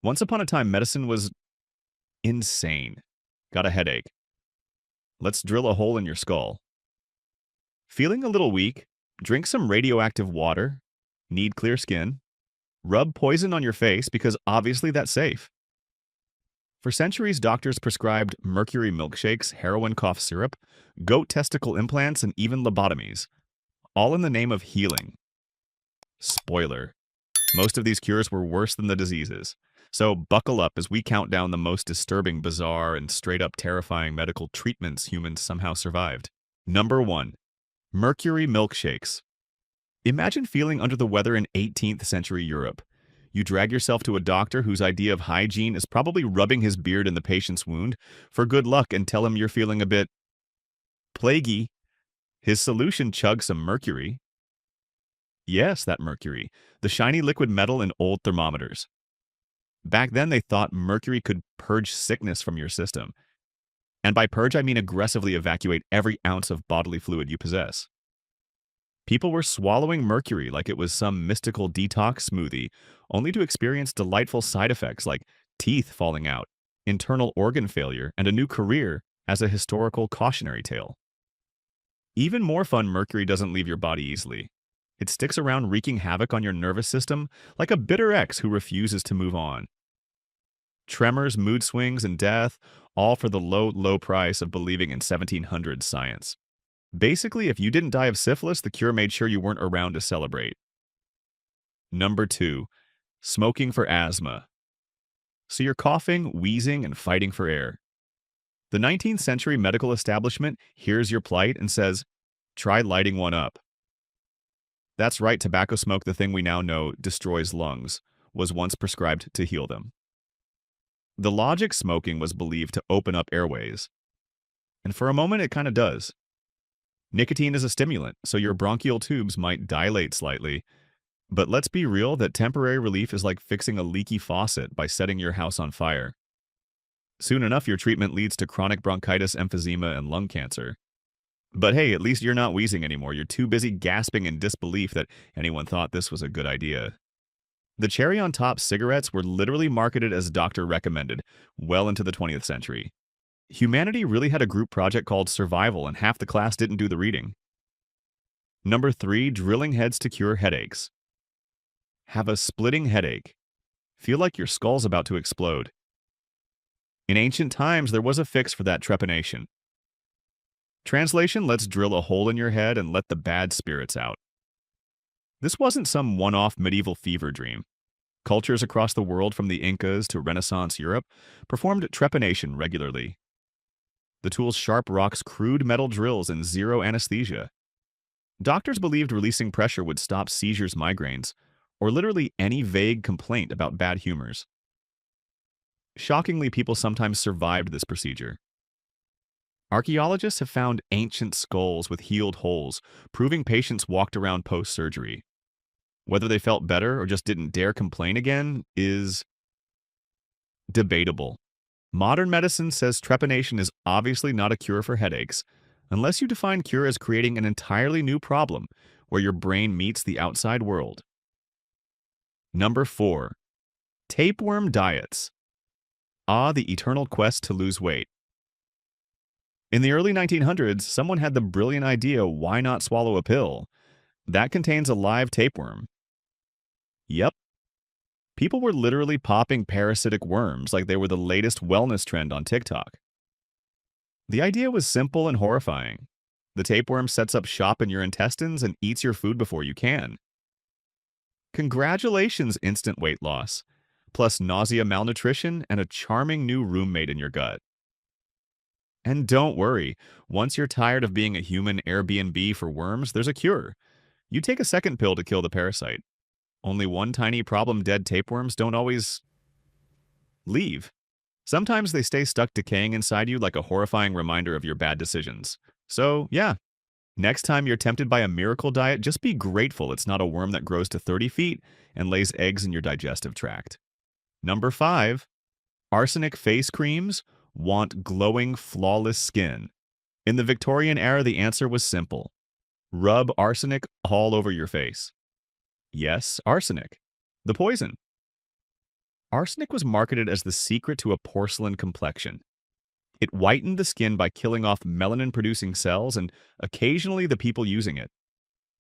Once upon a time, medicine was insane. Got a headache? Let's drill a hole in your skull. Feeling a little weak? Drink some radioactive water. Need clear skin? Rub poison on your face because obviously that's safe. For centuries, doctors prescribed mercury milkshakes, heroin cough syrup, goat testicle implants, and even lobotomies, all in the name of healing. Spoiler: most of these cures were worse than the diseases. So buckle up as we count down the most disturbing, bizarre, and straight-up terrifying medical treatments humans somehow survived. Number 1. Mercury milkshakes. Imagine feeling under the weather in 18th century Europe. You drag yourself to a doctor whose idea of hygiene is probably rubbing his beard in the patient's wound for good luck and tell him you're feeling a bit plaguey. His solution: chug some mercury. Yes, that mercury, the shiny liquid metal in old thermometers. Back then, they thought mercury could purge sickness from your system. And by purge, I mean aggressively evacuate every ounce of bodily fluid you possess. People were swallowing mercury like it was some mystical detox smoothie, only to experience delightful side effects like teeth falling out, internal organ failure, and a new career as a historical cautionary tale. Even more fun, mercury doesn't leave your body easily. It sticks around wreaking havoc on your nervous system like a bitter ex who refuses to move on. Tremors, mood swings, and death, all for the low, low price of believing in 1700s science. Basically, if you didn't die of syphilis, the cure made sure you weren't around to celebrate. Number 2. Smoking for asthma. So you're coughing, wheezing, and fighting for air. The 19th century medical establishment hears your plight and says, try lighting one up. That's right, tobacco smoke, the thing we now know destroys lungs, was once prescribed to heal them. The logic: smoking was believed to open up airways. And for a moment, it kind of does. Nicotine is a stimulant, so your bronchial tubes might dilate slightly. But let's be real, that temporary relief is like fixing a leaky faucet by setting your house on fire. Soon enough, your treatment leads to chronic bronchitis, emphysema, and lung cancer. But hey, at least you're not wheezing anymore. You're too busy gasping in disbelief that anyone thought this was a good idea. The cherry on top, cigarettes were literally marketed as doctor recommended well into the 20th century. Humanity really had a group project called Survival, and half the class didn't do the reading. Number 3. Drilling heads to cure headaches. Have a splitting headache. Feel like your skull's about to explode. In ancient times, there was a fix for that trepanation. Translation: let's drill a hole in your head and let the bad spirits out. This wasn't some one-off medieval fever dream. Cultures across the world, from the Incas to Renaissance Europe, performed trepanation regularly. The tool's sharp rocks, crude metal drills, and zero anesthesia. Doctors believed releasing pressure would stop seizures, migraines, or literally any vague complaint about bad humors. Shockingly, people sometimes survived this procedure. Archaeologists have found ancient skulls with healed holes, proving patients walked around post-surgery. Whether they felt better or just didn't dare complain again is debatable. Modern medicine says trepanation is obviously not a cure for headaches, unless you define cure as creating an entirely new problem where your brain meets the outside world. Number 4. Tapeworm diets. Ah, the eternal quest to lose weight. In the early 1900s, someone had the brilliant idea: why not swallow a pill that contains a live tapeworm? Yep. People were literally popping parasitic worms like they were the latest wellness trend on TikTok. The idea was simple and horrifying. The tapeworm sets up shop in your intestines and eats your food before you can. Congratulations, instant weight loss, plus nausea, malnutrition, and a charming new roommate in your gut. And don't worry, once you're tired of being a human Airbnb for worms, there's a cure. You take a second pill to kill the parasite. Only one tiny problem: dead tapeworms don't always leave. Sometimes they stay stuck decaying inside you like a horrifying reminder of your bad decisions. So, yeah, next time you're tempted by a miracle diet, just be grateful it's not a worm that grows to 30 feet and lays eggs in your digestive tract. Number 5. Arsenic face creams want glowing, flawless skin. In the Victorian era, the answer was simple: rub arsenic all over your face. Yes, arsenic, the poison. Arsenic was marketed as the secret to a porcelain complexion. It whitened the skin by killing off melanin-producing cells and occasionally the people using it.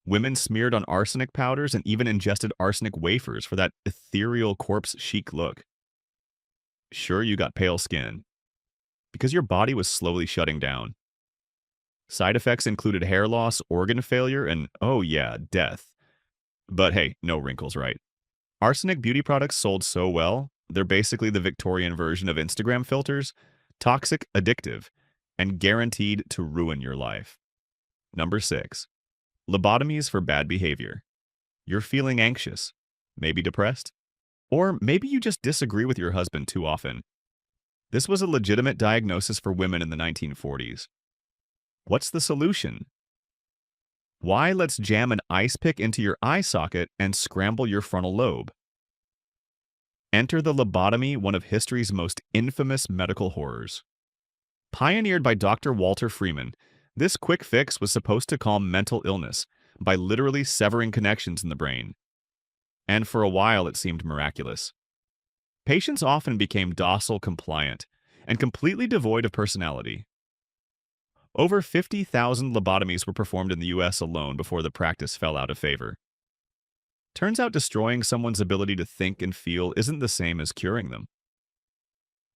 Women smeared on arsenic powders and even ingested arsenic wafers for that ethereal corpse chic look. Sure, you got pale skin, because your body was slowly shutting down. Side effects included hair loss, organ failure, and, oh yeah, death. But hey, no wrinkles, right? Arsenic beauty products sold so well, they're basically the Victorian version of Instagram filters, toxic, addictive, and guaranteed to ruin your life. Number 6. Lobotomies for bad behavior. You're feeling anxious, maybe depressed, or maybe you just disagree with your husband too often. This was a legitimate diagnosis for women in the 1940s. What's the solution? Why, let's jam an ice pick into your eye socket and scramble your frontal lobe. Enter the lobotomy, one of history's most infamous medical horrors. Pioneered by Dr. Walter Freeman, this quick fix was supposed to calm mental illness by literally severing connections in the brain. And for a while it seemed miraculous. Patients often became docile, compliant, and completely devoid of personality. Over 50,000 lobotomies were performed in the US alone before the practice fell out of favor. Turns out destroying someone's ability to think and feel isn't the same as curing them.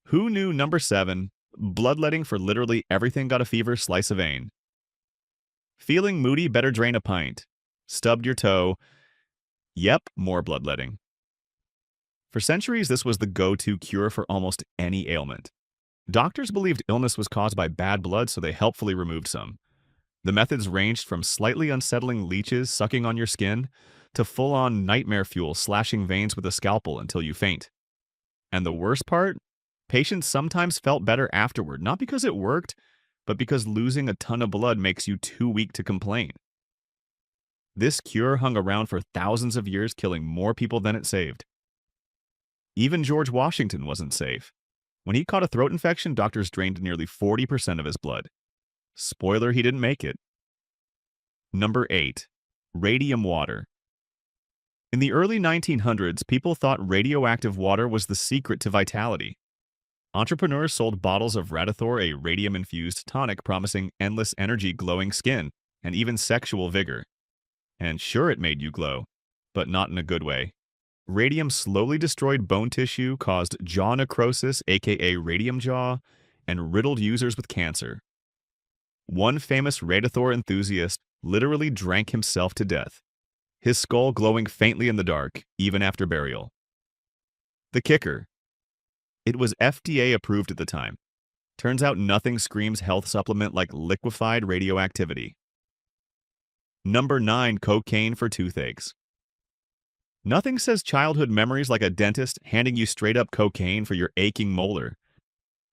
Who knew? Number 7, bloodletting for literally everything got a fever, slice a vein. Feeling moody, better drain a pint. Stubbed your toe. Yep, more bloodletting. For centuries, this was the go-to cure for almost any ailment. Doctors believed illness was caused by bad blood, so they helpfully removed some. The methods ranged from slightly unsettling leeches sucking on your skin to full-on nightmare fuel slashing veins with a scalpel until you faint. And the worst part? Patients sometimes felt better afterward, not because it worked, but because losing a ton of blood makes you too weak to complain. This cure hung around for thousands of years, killing more people than it saved. Even George Washington wasn't safe. When he caught a throat infection, doctors drained nearly 40% of his blood. Spoiler, he didn't make it. Number 8. Radium water. In the early 1900s, people thought radioactive water was the secret to vitality. Entrepreneurs sold bottles of Radithor, a radium-infused tonic promising endless energy, glowing skin, and even sexual vigor. And sure, it made you glow, but not in a good way. Radium slowly destroyed bone tissue, caused jaw necrosis, aka radium jaw, and riddled users with cancer. One famous Radithor enthusiast literally drank himself to death, his skull glowing faintly in the dark, even after burial. The kicker: it was FDA approved at the time. Turns out nothing screams health supplement like liquefied radioactivity. Number 9. Cocaine for toothaches. Nothing says childhood memories like a dentist handing you straight-up cocaine for your aching molar.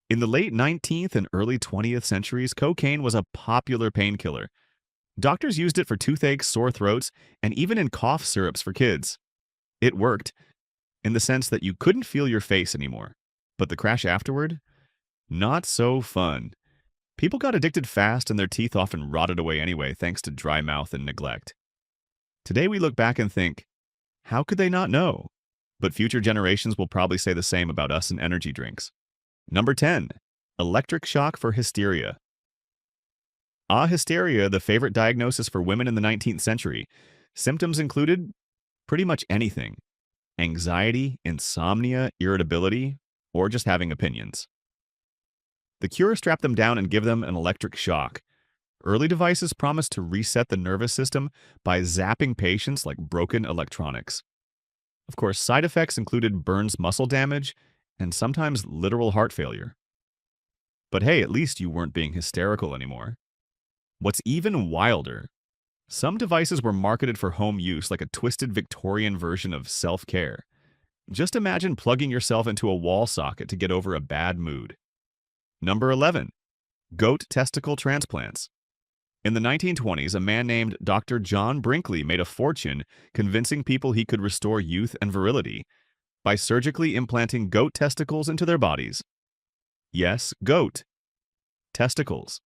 In the late 19th and early 20th centuries, cocaine was a popular painkiller. Doctors used it for toothaches, sore throats, and even in cough syrups for kids. It worked, in the sense that you couldn't feel your face anymore. But the crash afterward? Not so fun. People got addicted fast and their teeth often rotted away anyway, thanks to dry mouth and neglect. Today we look back and think, how could they not know? But future generations will probably say the same about us and energy drinks. Number 10. Electric shock for hysteria. Hysteria, the favorite diagnosis for women in the 19th century. Symptoms included pretty much anything: anxiety, insomnia, irritability, or just having opinions. The cure: strap them down and give them an electric shock. Early devices promised to reset the nervous system by zapping patients like broken electronics. Of course, side effects included burns, muscle damage, and sometimes literal heart failure. But hey, at least you weren't being hysterical anymore. What's even wilder, some devices were marketed for home use like a twisted Victorian version of self-care. Just imagine plugging yourself into a wall socket to get over a bad mood. Number 11. Goat testicle transplants. In the 1920s, a man named Dr. John Brinkley made a fortune convincing people he could restore youth and virility by surgically implanting goat testicles into their bodies. Yes, goat testicles.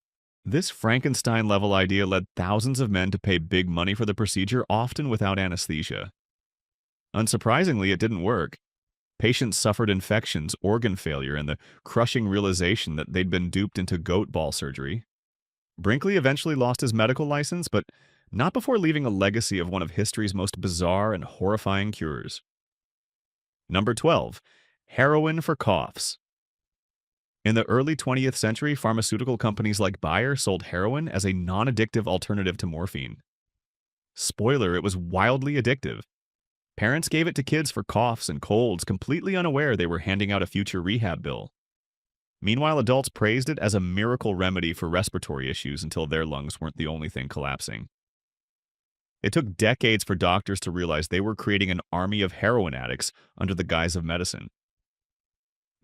This Frankenstein-level idea led thousands of men to pay big money for the procedure, often without anesthesia. Unsurprisingly, it didn't work. Patients suffered infections, organ failure, and the crushing realization that they'd been duped into goat ball surgery. Brinkley eventually lost his medical license, but not before leaving a legacy of one of history's most bizarre and horrifying cures. Number 12. Heroin for coughs. In the early 20th century, pharmaceutical companies like Bayer sold heroin as a non-addictive alternative to morphine. Spoiler, it was wildly addictive. Parents gave it to kids for coughs and colds, completely unaware they were handing out a future rehab bill. Meanwhile, adults praised it as a miracle remedy for respiratory issues until their lungs weren't the only thing collapsing. It took decades for doctors to realize they were creating an army of heroin addicts under the guise of medicine.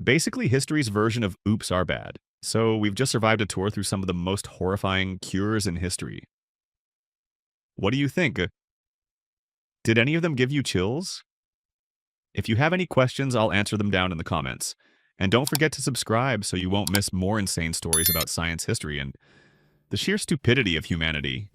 Basically, history's version of Oops Are Bad. So we've just survived a tour through some of the most horrifying cures in history. What do you think? Did any of them give you chills? If you have any questions, I'll answer them down in the comments. And don't forget to subscribe so you won't miss more insane stories about science history and the sheer stupidity of humanity.